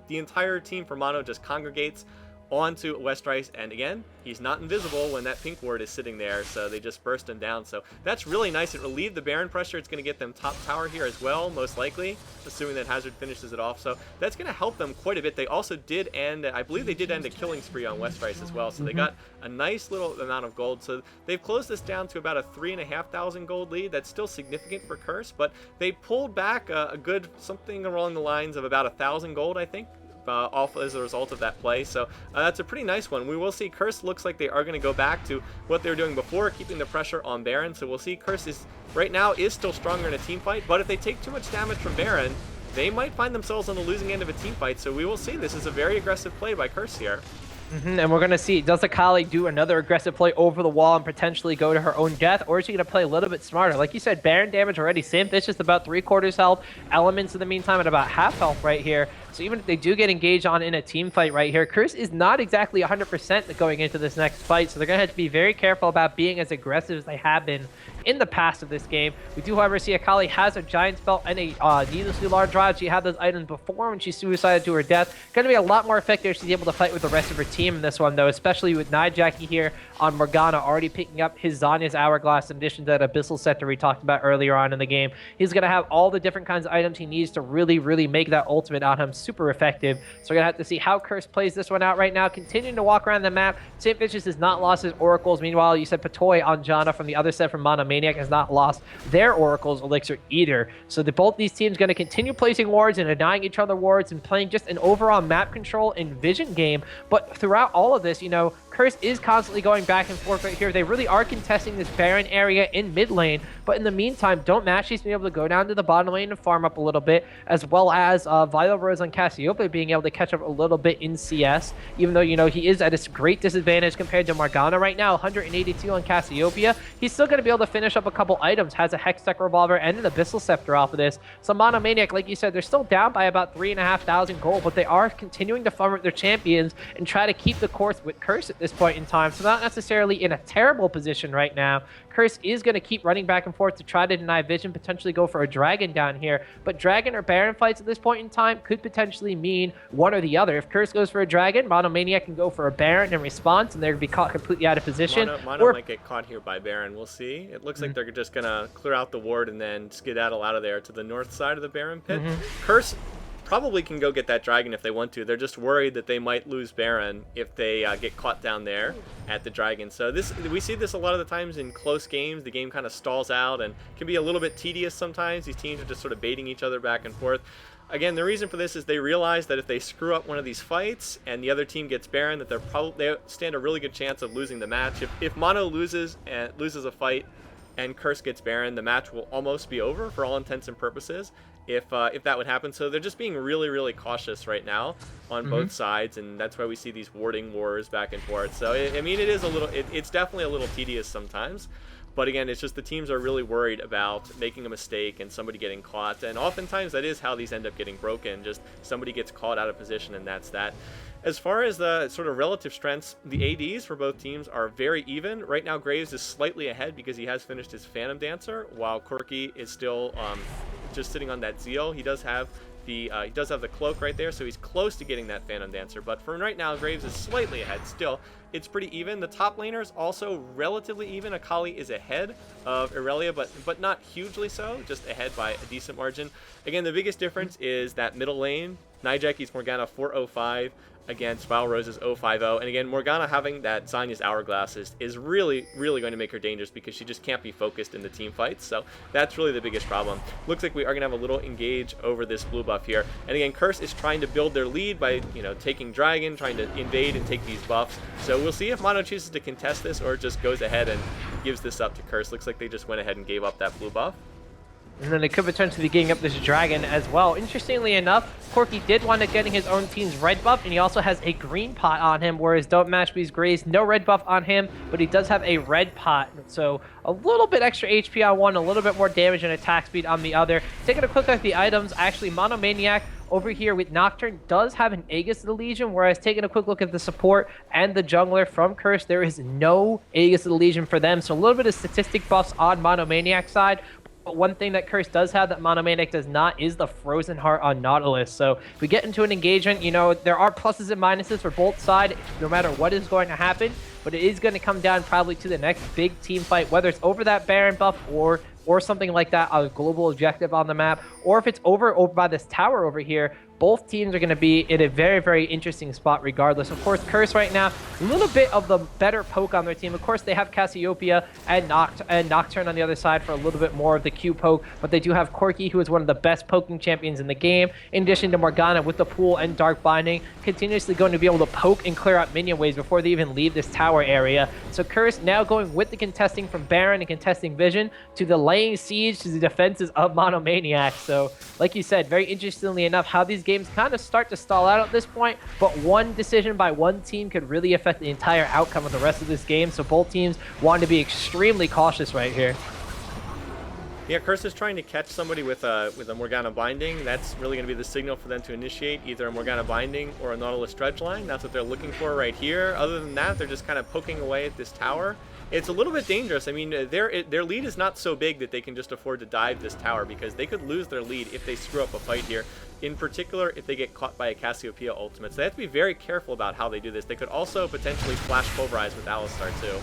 The entire team for Mono just congregates onto Westrace, and again, he's not invisible when that pink ward is sitting there, so they just burst him down. So that's really nice. It relieved the Baron pressure. It's going to get them top tower here as well, most likely, assuming that Hazard finishes it off. So that's going to help them quite a bit. They also did end, I believe they did end a killing spree on Westrace as well, so they got a nice little amount of gold. So they've closed this down to about a 3,500 gold lead. That's still significant for Curse, but they pulled back a good something along the lines of about 1,000 gold, I think, off as a result of that play. So that's a pretty nice one. We will see Curse looks like they are going to go back to what they were doing before, keeping the pressure on Baron. So we'll see Curse is right now is still stronger in a team fight, but if they take too much damage from Baron, they might find themselves on the losing end of a team fight. So we will see. This is a very aggressive play by Curse here. And we're going to see, does Akali do another aggressive play over the wall and potentially go to her own death, or is she going to play a little bit smarter? Like you said, Baron damage already. St. Vicious about 3/4 health. Elements in the meantime at about half health right here. So even if they do get engaged on in a team fight right here, Curse is not exactly 100% going into this next fight. So they're going to have to be very careful about being as aggressive as they have been in the past of this game. We do, however, see Akali has a Giant's Belt and a needlessly large drive. She had those items before when she suicided to her death. Going to be a lot more effective if she's able to fight with the rest of her team in this one, though, especially with Nidajaki here on Morgana already picking up his Zanya's Hourglass in addition to that Abyssal Scepter we talked about earlier on in the game. He's going to have all the different kinds of items he needs to really make that ultimate on him super effective. So we're going to have to see how Curse plays this one out right now. Continuing to walk around the map. St. Vicious has not lost his Oracles. Meanwhile, you said Patoy on Janna from the other set from Monomaniac has not lost their Oracle's Elixir either. So both these teams going to continue placing wards and denying each other wards and playing just an overall map control and vision game. But throughout all of this, you know, Curse is constantly going back and forth right here. They really are contesting this Baron area in mid lane, but in the meantime, Don't Matchy's been able to go down to the bottom lane and farm up a little bit, as well as Vital Rose on Casseopia being able to catch up a little bit in CS, even though, you know, he is at a great disadvantage compared to Morgana right now. 182 on Casseopia. He's still going to be able to finish up a couple items, has a Hextech Revolver and an Abyssal Scepter off of this. So Monomaniac, like you said, they're still down by about 3,500 gold, but they are continuing to farm up their champions and try to keep the course with Curse at this point in time. So not necessarily in a terrible position right now. Curse is going to keep running back and forth to try to deny vision, potentially go for a Dragon down here. But Dragon or Baron fights at this point in time could potentially mean one or the other. If Curse goes for a Dragon, Monomaniac can go for a Baron in response, and they're going to be caught completely out of position. Mono might get caught here by Baron. We'll see. It looks like they're just going to clear out the ward and then skedaddle out of there to the north side of the Baron pit. Curse probably can go get that Dragon if they want to. They're just worried that they might lose Baron if they get caught down there at the Dragon. So we see this a lot of the times in close games. The game kind of stalls out and can be a little bit tedious sometimes. These teams are just sort of baiting each other back and forth. Again, the reason for this is they realize that if they screw up one of these fights and the other team gets Baron, that they stand a really good chance of losing the match. If Mono loses a fight and Curse gets Baron, the match will almost be over for all intents and purposes if that would happen. So they're just being really, really cautious right now on both sides, and that's why we see these warding wars back and forth. So I mean, it's definitely a little tedious sometimes. But again, it's just the teams are really worried about making a mistake and somebody getting caught. And oftentimes that is how these end up getting broken. Just somebody gets caught out of position, and that's that. As far as the sort of relative strengths, the ADs for both teams are very even. Right now, Graves is slightly ahead because he has finished his Phantom Dancer, while Corki is still just sitting on that Zeal. He does have the cloak right there, so he's close to getting that Phantom Dancer. But for right now, Graves is slightly ahead still. It's pretty even. The top laners also relatively even. Akali is ahead of Irelia, but not hugely so, just ahead by a decent margin. Again, the biggest difference is that middle lane. Nidalee's Morgana 405 against Vital Rose's 050. And again, Morgana having that Zanya's Hourglass is really, really going to make her dangerous because she just can't be focused in the team fights. So that's really the biggest problem. Looks like we are going to have a little engage over this blue buff here. And again, Curse is trying to build their lead by, you know, taking Dragon, trying to invade and take these buffs. So we'll see if Mono chooses to contest this or just goes ahead and gives this up to Curse. Looks like they just went ahead and gave up that blue buff. And then they could potentially be getting up this Dragon as well. Interestingly enough, Corki did wind up getting his own team's red buff, and he also has a green pot on him, whereas Don't Matchbe's Graze, no red buff on him, but he does have a red pot. So a little bit extra HP on one, a little bit more damage and attack speed on the other. Taking a quick look at the items, actually Monomaniac over here with Nocturne does have an Aegis of the Legion, whereas taking a quick look at the support and the jungler from Curse, there is no Aegis of the Legion for them. So a little bit of statistic buffs on Monomaniac's side. But one thing that Curse does have that Monomaniac does not is the Frozen Heart on Nautilis. So if we get into an engagement, you know, there are pluses and minuses for both sides, no matter what is going to happen. But it is going to come down probably to the next big team fight, whether it's over that Baron buff or something like that, a global objective on the map, or if it's over by this tower over here. Both teams are going to be in a very, very interesting spot regardless. Of course, Curse right now, a little bit of the better poke on their team. Of course, they have Casseopia and Nocturne on the other side for a little bit more of the Q poke, but they do have Corki, who is one of the best poking champions in the game, in addition to Morgana with the Pool and Dark Binding, continuously going to be able to poke and clear out minion waves before they even leave this tower area. So Curse now going with the contesting from Baron and contesting Vision to the laying siege to the defenses of Monomaniac. So, like you said, very interestingly enough, how these games kind of start to stall out at this point, but one decision by one team could really affect the entire outcome of the rest of this game. So both teams want to be extremely cautious right here. Yeah, Curse is trying to catch somebody with a Morgana Binding. That's really going to be the signal for them to initiate either a Morgana Binding or a Nautilus Dredge line. That's what they're looking for right here. Other than that, they're just kind of poking away at this tower. It's a little bit dangerous. I mean, their lead is not so big that they can just afford to dive this tower, because they could lose their lead if they screw up a fight here. In particular, if they get caught by a Casseopia ultimate. So they have to be very careful about how they do this. They could also potentially flash Pulverize with Alistar too.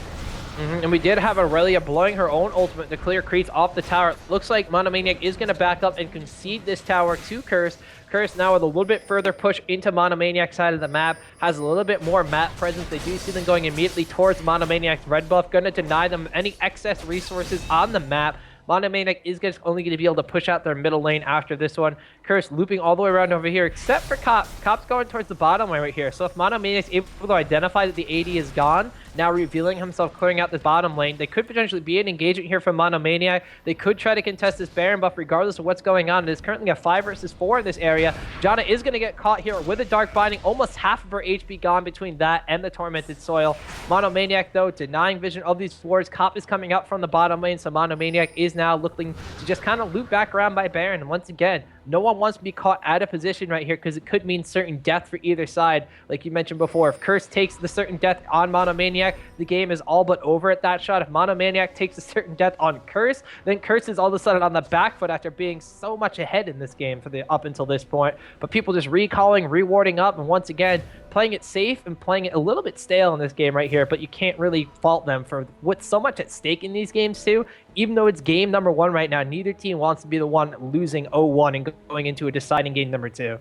And we did have Irelia blowing her own ultimate to clear creeps off the tower. Looks like Monomaniac is going to back up and concede this tower to Curse. Curse now with a little bit further push into Monomaniac's side of the map, has a little bit more map presence. They do see them going immediately towards Monomaniac's red buff, going to deny them any excess resources on the map. Monomaniac is just only going to be able to push out their middle lane after this one. Curse looping all the way around over here, except for Cop. Cop's going towards the bottom lane right here. So if Monomaniac's able to identify that the AD is gone, now revealing himself, clearing out the bottom lane, they could potentially be an engagement here from Monomaniac. They could try to contest this Baron buff regardless of what's going on. It is currently a 5 versus 4 in this area. Janna is going to get caught here with a Dark Binding, almost half of her HP gone between that and the Tormented Soil. Monomaniac, though, denying vision of these wards. Cop is coming up from the bottom lane, so Monomaniac is now looking to just kind of loop back around by Baron. And once again, no one wants to be caught out of position right here because it could mean certain death for either side. Like you mentioned before, if Curse takes the certain death on Monomaniac, the game is all but over at that shot. If Monomaniac takes a certain death on Curse, then Curse is all of a sudden on the back foot after being so much ahead in this game for the up until this point. But people just recalling, rewarding up, and once again, playing it safe and playing it a little bit stale in this game right here, but you can't really fault them for what's so much at stake in these games too. Even though it's game number 1 right now, neither team wants to be the one losing 0-1 and going into a deciding game number 2.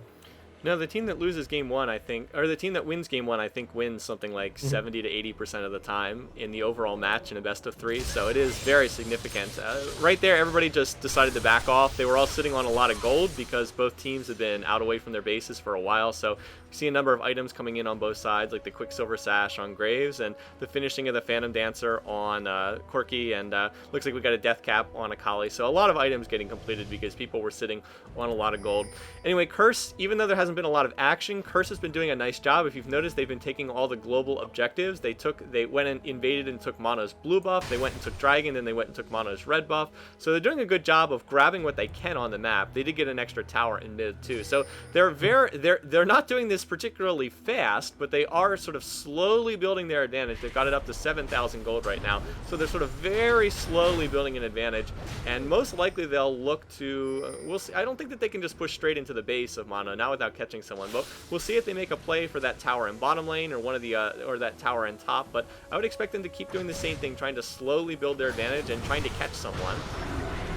No, the team that loses game 1, I think, or the team that wins game 1, I think wins something like 70 to 80% of the time in the overall match in a best of 3. So it is very significant. Right there, everybody just decided to back off. They were all sitting on a lot of gold because both teams had been out away from their bases for a while. So you see a number of items coming in on both sides, like the Quicksilver Sash on Graves and the finishing of the Phantom Dancer on Corki, and looks like we got a Death Cap on Akali. So a lot of items getting completed because people were sitting on a lot of gold. Anyway, Curse, even though there hasn't been a lot of action, Curse has been doing a nice job. If you've noticed, they've been taking all the global objectives. They went and invaded and took Mono's blue buff. They went and took Dragon, then they went and took Mono's red buff. So they're doing a good job of grabbing what they can on the map. They did get an extra tower in mid too. So they're not doing this particularly fast, but they are sort of slowly building their advantage. They've got it up to 7,000 gold right now. So they're sort of very slowly building an advantage, and most likely they'll look to we'll see. I don't think that they can just push straight into the base of Mono now without catching someone, but we'll see if they make a play for that tower in bottom lane or one of the or that tower in top. But I would expect them to keep doing the same thing, trying to slowly build their advantage and trying to catch someone.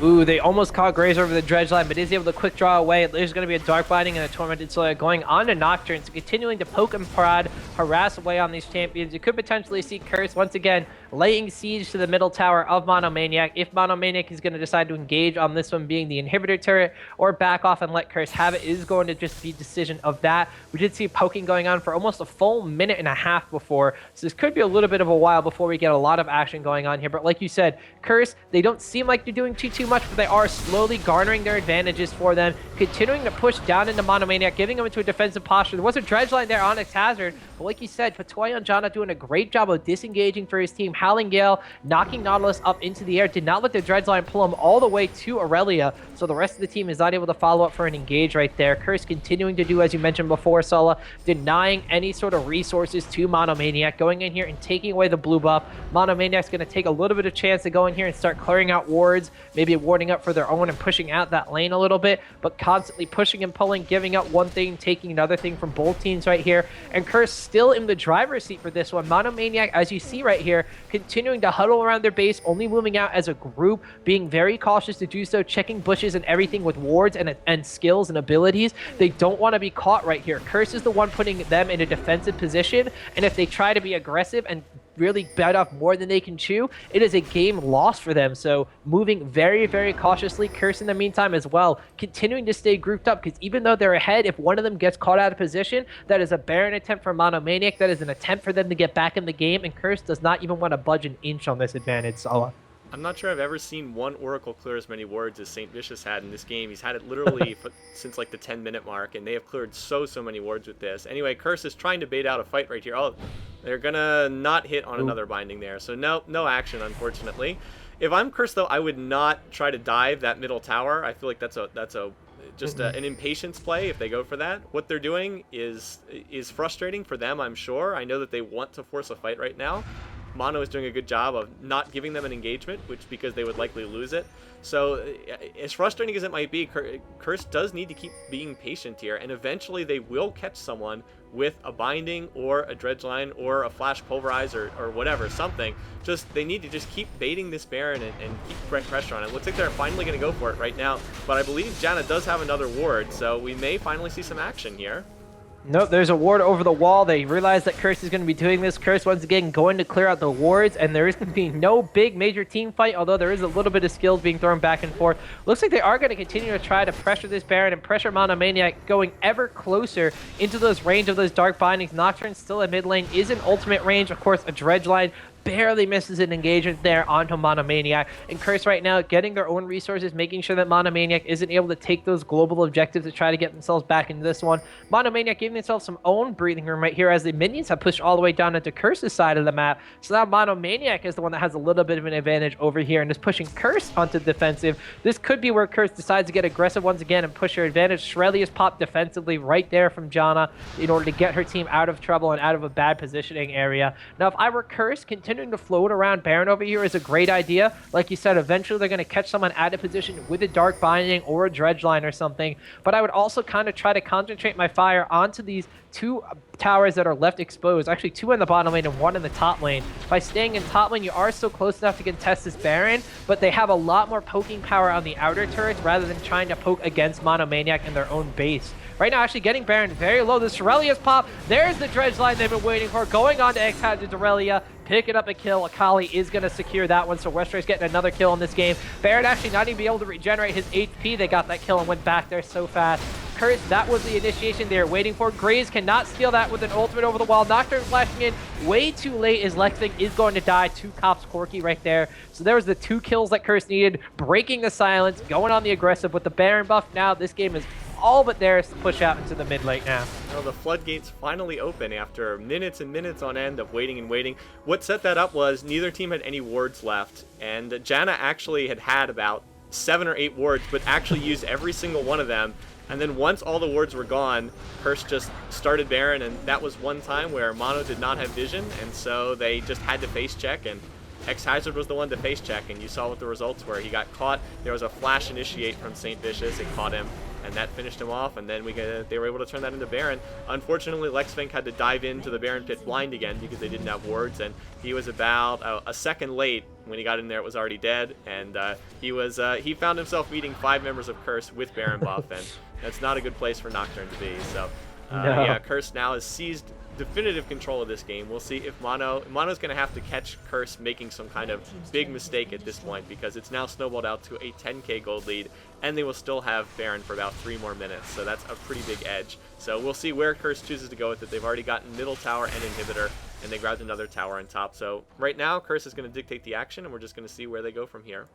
Ooh, they almost caught Graves over the dredge line, but is able to quick draw away. There's going to be a Dark Binding and a Tormented Soul going on to Nocturne, so continuing to poke and prod, harass away on these champions. You could potentially see Curse once again laying siege to the middle tower of Monomaniac. If Monomaniac is going to decide to engage on this one being the inhibitor turret or back off and let Curse have it, is going to just be decision of that. We did see poking going on for almost a full minute and a half before, so this could be a little bit of a while before we get a lot of action going on here. But like you said, Curse, they don't seem like they're doing too much, but they are slowly garnering their advantages for them, continuing to push down into Monomaniac, giving them into a defensive posture. There was a dredge line there, Onyx Hazard, but like you said, Patoy and Janna doing a great job of disengaging for his team. Howling Gale knocking Nautilus up into the air, did not let the dredge line pull him all the way to Irelia, so the rest of the team is not able to follow up for an engage right there. Curse continuing to do, as you mentioned before, Sullla, denying any sort of resources to Monomaniac, going in here and taking away the blue buff. Monomaniac's going to take a little bit of chance to go in here and start clearing out wards, maybe warding up for their own and pushing out that lane a little bit, but constantly pushing and pulling, giving up one thing, taking another thing from both teams right here. And Curse still in the driver's seat for this one. Monomaniac, as you see right here, continuing to huddle around their base, only moving out as a group, being very cautious to do so, checking bushes and everything with wards and skills and abilities. They don't want to be caught right here. Curse is the one putting them in a defensive position, and if they try to be aggressive and really bite off more than they can chew, it is a game lost for them. So moving very, very cautiously. Curse in the meantime as well, continuing to stay grouped up, because even though they're ahead, if one of them gets caught out of position, that is a Baron attempt for Monomaniac. That is an attempt for them to get back in the game, and Curse does not even want to budge an inch on this advantage, Sullla. I'm not sure I've ever seen one Oracle clear as many wards as St. Vicious had in this game. He's had it literally since like the 10-minute mark, and they have cleared so many wards with this. Anyway, Curse is trying to bait out a fight right here. Oh, they're gonna not hit on another binding there, so no action, unfortunately. If I'm Curse, though, I would not try to dive that middle tower. I feel like that's just an impatience play if they go for that. What they're doing is frustrating for them, I'm sure. I know that they want to force a fight right now. Mono is doing a good job of not giving them an engagement, because they would likely lose it. So as frustrating as it might be, Curse does need to keep being patient here, and eventually they will catch someone with a binding or a dredge line or a flash pulverize or whatever, something. They need to just keep baiting this Baron and keep pressure on it. Looks like they're finally going to go for it right now, but I believe Janna does have another ward, so we may finally see some action here. Nope, there's a ward over the wall. They realize that Curse is going to be doing this. Curse, once again, going to clear out the wards, and there is going to be no big major team fight, although there is a little bit of skills being thrown back and forth. Looks like they are going to continue to try to pressure this Baron and pressure Monomaniac, going ever closer into those range of those Dark Bindings. Nocturne still at mid lane, is in ultimate range. Of course, a Dredge line barely misses an engagement there onto Monomaniac. And Curse right now getting their own resources, making sure that Monomaniac isn't able to take those global objectives to try to get themselves back into this one. Monomaniac giving themselves some own breathing room right here as the minions have pushed all the way down into Curse's side of the map. So now Monomaniac is the one that has a little bit of an advantage over here and is pushing Curse onto defensive. This could be where Curse decides to get aggressive once again and push her advantage. Shrelia's popped defensively right there from Janna in order to get her team out of trouble and out of a bad positioning area. Now, if I were Curse, continuing to float around Baron over here is a great idea. Like you said, eventually they're going to catch someone out of position with a Dark Binding or a Dredge line or something. But I would also kind of try to concentrate my fire onto these two towers that are left exposed. Actually, two in the bottom lane and one in the top lane. By staying in top lane, you are still close enough to contest this Baron, but they have a lot more poking power on the outer turrets rather than trying to poke against Monomaniac in their own base. Right now, actually getting Baron very low. The Irelia's pop. There's the Dredge line they've been waiting for. Going on to X-Hatched Irelia. Picking up a kill. Akali is going to secure that one, so Westray's getting another kill in this game. Baron actually not even be able to regenerate his HP. They got that kill and went back there so fast. Curse, that was the initiation they were waiting for. Graze cannot steal that with an ultimate over the wall. Nocturne flashing in way too late as Lexing is going to die. Two cops Corki right there. So there was the two kills that Curse needed. Breaking the silence, going on the aggressive with the Baron buff. Now this game is all but there is to push out into the mid lane now. Well, the floodgates finally open after minutes and minutes on end of waiting and waiting. What set that up was neither team had any wards left, and Janna actually had about 7 or 8 wards, but actually used every single one of them. And then once all the wards were gone, Curse just started Baron, and that was one time where Mono did not have vision, and so they just had to face check, and X-Hazard was the one to face check, and you saw what the results were. He got caught. There was a flash initiate from St. Vicious. It caught him, and that finished him off, and then they were able to turn that into Baron. Unfortunately, Lexfink had to dive into the Baron pit blind again because they didn't have wards, and he was about a second late. When he got in there, it was already dead, and he found himself meeting 5 members of Curse with Baron buff, and that's not a good place for Nocturne to be. So, No. yeah, Curse now has seized definitive control of this game. We'll see if Mono's going to have to catch Curse making some kind of big mistake at this point, because it's now snowballed out to a 10k gold lead, and they will still have Baron for about 3 more minutes, so that's a pretty big edge. So we'll see where Curse chooses to go with it. They've already gotten middle tower and inhibitor, and they grabbed another tower on top. So right now, Curse is going to dictate the action, and we're just going to see where they go from here.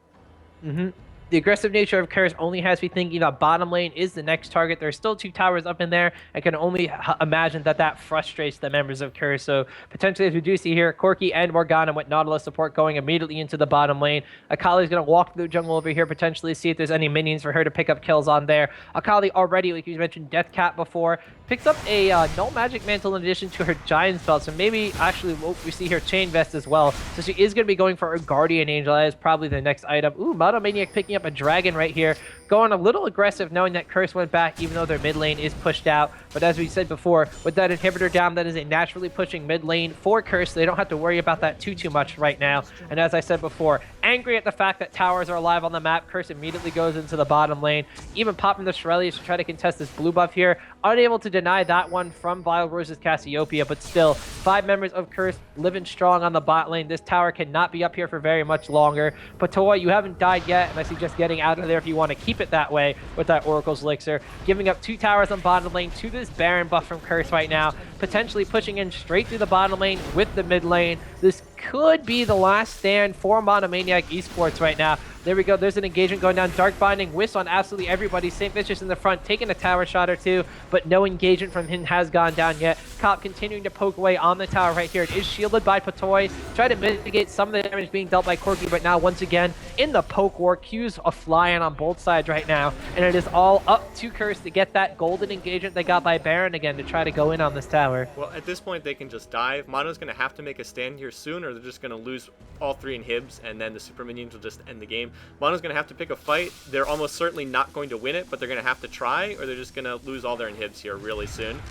The aggressive nature of Curse only has me thinking that bottom lane is the next target. There's still 2 towers up in there. I can only imagine that frustrates the members of Curse. So potentially, as we do see here, Corki and Morgana with Nautilis support going immediately into the bottom lane. Akali's going to walk through the jungle over here, potentially see if there's any minions for her to pick up kills on there. Akali already, like you mentioned, Death Cat before, picks up a no magic mantle in addition to her giant spell. So maybe actually we see here Chain Vest as well. So she is going to be going for her Guardian Angel. That is probably the next item. Ooh, Monomaniac picking up a dragon right here, going a little aggressive knowing that Curse went back even though their mid lane is pushed out. But as we said before, with that inhibitor down, that is a naturally pushing mid lane for Curse. They don't have to worry about that too much right now. And as I said before, angry at the fact that towers are alive on the map, Curse immediately goes into the bottom lane, even popping the Shirelius to try to contest this blue buff here. Unable to deny that one from Vile Rose's Casseopia, but still, 5 members of Curse living strong on the bot lane. This tower cannot be up here for very much longer. Patoa, you haven't died yet, and I suggest getting out of there if you want to keep it that way with that Oracle's Elixir. Giving up 2 towers on bottom lane to this Baron buff from Curse right now, potentially pushing in straight through the bottom lane with the mid lane. This could be the last stand for Monomaniac Esports right now. There we go. There's an engagement going down. Dark Binding, Wisp on absolutely everybody. St. Vicious in the front, taking a tower shot or 2, but no engagement from him has gone down yet. Cop continuing to poke away on the tower right here. It is shielded by Patoy. Try to mitigate some of the damage being dealt by Corki, but now once again in the poke war. Q's are flying on both sides right now, and it is all up to Curse to get that golden engagement they got by Baron again to try to go in on this tower. Well, at this point, they can just dive. Mono's going to have to make a stand here soon, or they're just going to lose all 3 inhibs, and then the super minions will just end the game. Mono's going to have to pick a fight. They're almost certainly not going to win it, but they're going to have to try, or they're just going to lose all their inhibs here really soon.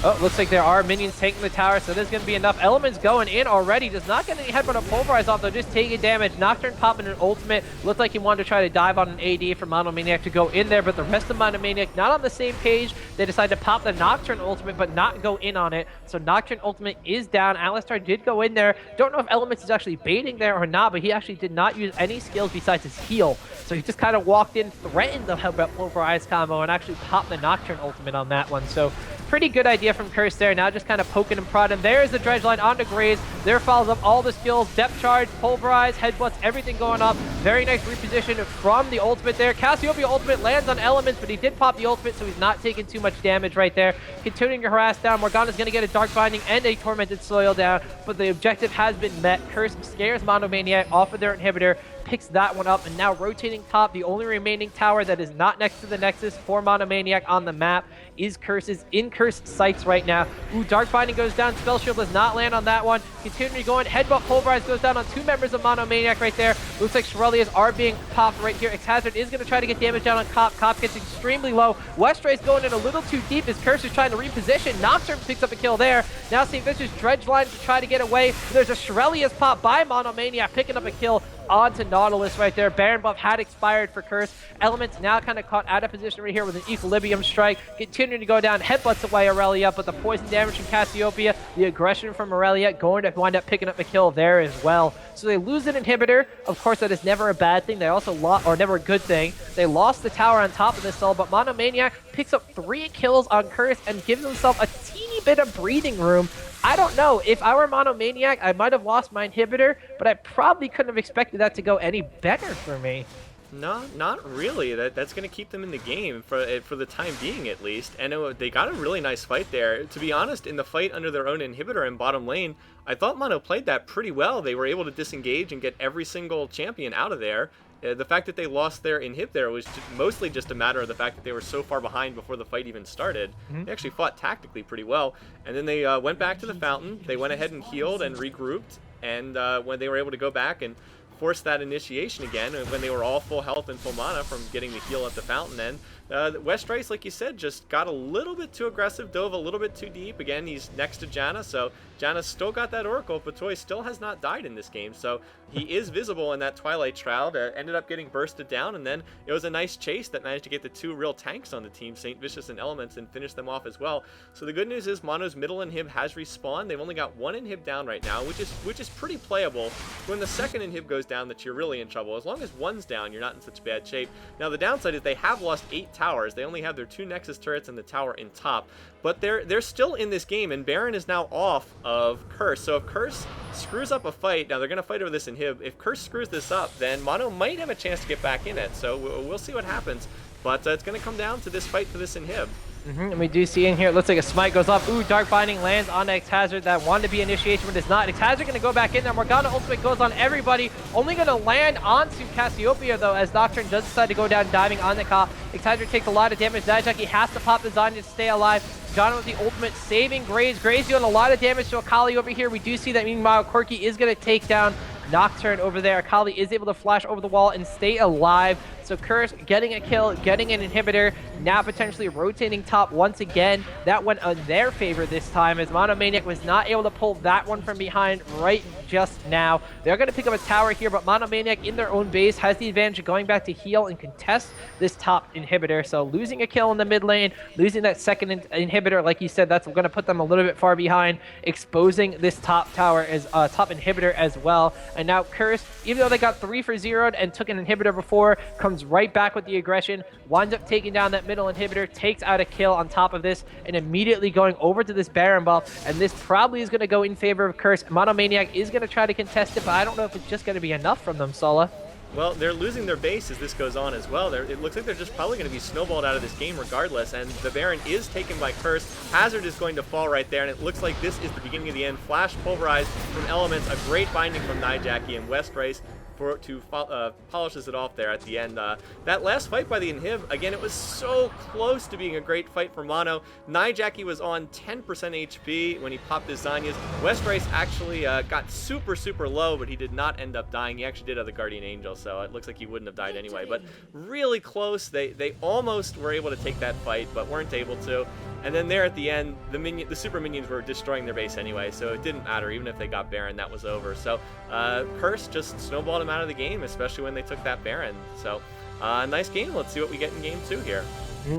Oh, looks like there are minions taking the tower, so there's going to be enough elements going in already. Does not get any headbutt or pulverize off, though, just taking damage. Nocturne popping an ultimate. Looked like he wanted to try to dive on an AD for Monomaniac to go in there, but the rest of Monomaniac not on the same page. They decided to pop the Nocturne ultimate, but not go in on it. So Nocturne ultimate is down. Alistar did go in there. Don't know if Elements is actually baiting there or not, but he actually did not use any skills besides his heal. So he just kind of walked in, threatened the headbutt pulverize combo, and actually popped the Nocturne ultimate on that one. So pretty good idea from Curse there. Now just kind of poking and prodding. There's the dredge line onto Graze. There follows up all the skills. Depth charge, pulverize, headbutts, everything going up. Very nice reposition from the ultimate there. Casseopia ultimate lands on Elements, but he did pop the ultimate, so he's not taking too much damage right there. Continuing to harass down. Morgana's going to get a Dark Binding and a Tormented Soil down, but the objective has been met. Curse scares Monomaniac off of their inhibitor, picks that one up, and now rotating top, the only remaining tower that is not next to the Nexus for Monomaniac on the map is Curse's in Curse sights right now. Ooh, Dark Binding goes down. Spell Shield does not land on that one. Continuing going. Headbutt Pulverize goes down on two members of Monomaniac right there. Looks like Irelias are being popped right here. Xhazard is going to try to get damage down on Cop. Cop gets extremely low. Westray's going in a little too deep as Curse is trying to reposition. Nocturne picks up a kill there. Now St. Vicious dredge line to try to get away. There's a Irelias pop by Monomaniac picking up a kill onto Nautilis right there. Baron buff had expired for Curse. Elements now kind of caught out of position right here with an Equilibrium strike. Continuing to go down, headbutts away Irelia, but the poison damage from Casseopia, the aggression from Irelia, going to wind up picking up a kill there as well. So they lose an inhibitor. Of course, that is never a bad thing. They also lost, or never a good thing. They lost the tower on top of this all, but Monomaniac picks up 3 kills on Curse and gives himself a teeny bit of breathing room. I don't know. If I were Monomaniac, I might have lost my inhibitor, but I probably couldn't have expected that to go any better for me. No, not really. That's going to keep them in the game for the time being, at least. And they got a really nice fight there. To be honest, in the fight under their own inhibitor in bottom lane, I thought Mono played that pretty well. They were able to disengage and get every single champion out of there. The fact that they lost their inhib there was mostly just a matter of the fact that they were so far behind before the fight even started. They actually fought tactically pretty well. And then they went back to the fountain. They went ahead and healed and regrouped. And when they were able to go back and force that initiation again, when they were all full health and full mana from getting the heal at the fountain end, Westrice, like you said, just got a little bit too aggressive, dove a little bit too deep. Again, he's next to Janna, so Janna's still got that Oracle, but Toy still has not died in this game, so he is visible in that Twilight Shroud. Ended up getting bursted down, and then it was a nice chase that managed to get the 2 real tanks on the team, St. Vicious and Elements, and finish them off as well. So the good news is Mono's middle inhib has respawned. They've only got 1 inhib down right now, which is pretty playable. When the second inhib goes down, that you're really in trouble. As long as 1's down, you're not in such bad shape. Now the downside is they have lost 8 towers. They only have their 2 Nexus turrets and the tower in top, but they're still in this game, and Baron is now off of Curse. So if Curse screws up a fight, now they're going to fight over this inhib. If Curse screws this up, then Mono might have a chance to get back in it. So we'll see what happens, but it's going to come down to this fight for this inhib. And we do see in here, it looks like a smite goes off. Ooh, Dark Binding lands on Xhazard. That wanted to be initiation, but it's not. Xhazard going to go back in there. Morgana ultimate goes on everybody. Only going to land onto Casseopia, though, as Nocturne does decide to go down, diving on the cop. Xhazard takes a lot of damage. He has to pop the Zanya to stay alive. Janna with the ultimate, saving Graze. Graze doing a lot of damage to Akali over here. We do see that, meanwhile, Corki is going to take down Nocturne over there. Akali is able to flash over the wall and stay alive. So Curse getting a kill, getting an inhibitor, now potentially rotating top once again. That went in their favor this time, as Monomaniac was not able to pull that one from behind right just now. They're going to pick up a tower here, but Monomaniac in their own base has the advantage of going back to heal and contest this top inhibitor. So losing a kill in the mid lane, losing that second inhibitor, like you said, that's going to put them a little bit far behind, exposing this top tower as top inhibitor as well. And now Curse, even though they got 3 for 0'd and took an inhibitor before, comes right back with the aggression, winds up taking down that middle inhibitor, takes out a kill on top of this, and immediately going over to this Baron buff, and this probably is going to go in favor of Curse. Monomaniac is going to try to contest it, but I don't know if it's just going to be enough from them, Sullla. Well, they're losing their base as this goes on as well. It looks like they're just probably going to be snowballed out of this game regardless, and the Baron is taken by Curse. Hazard is going to fall right there, and it looks like this is the beginning of the end. Flash pulverized from Elements, a great binding from Nijaki and Westrace. polishes it off there at the end. That last fight by the Inhib, again, it was so close to being a great fight for Mono. Nijaki was on 10% HP when he popped his Zanyas. Westrice actually got super low, but he did not end up dying. He actually did have the Guardian Angel, so it looks like he wouldn't have died anyway. But really close. They almost were able to take that fight, but weren't able to. And then there at the end, the super minions were destroying their base anyway, so it didn't matter. Even if they got Baron, that was over. So Curse just snowballed him out of the game, especially when they took that Baron. So nice game. Let's see what we get in game 2 here.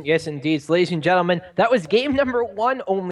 Yes, indeed. Ladies and gentlemen, that was game number 1 only.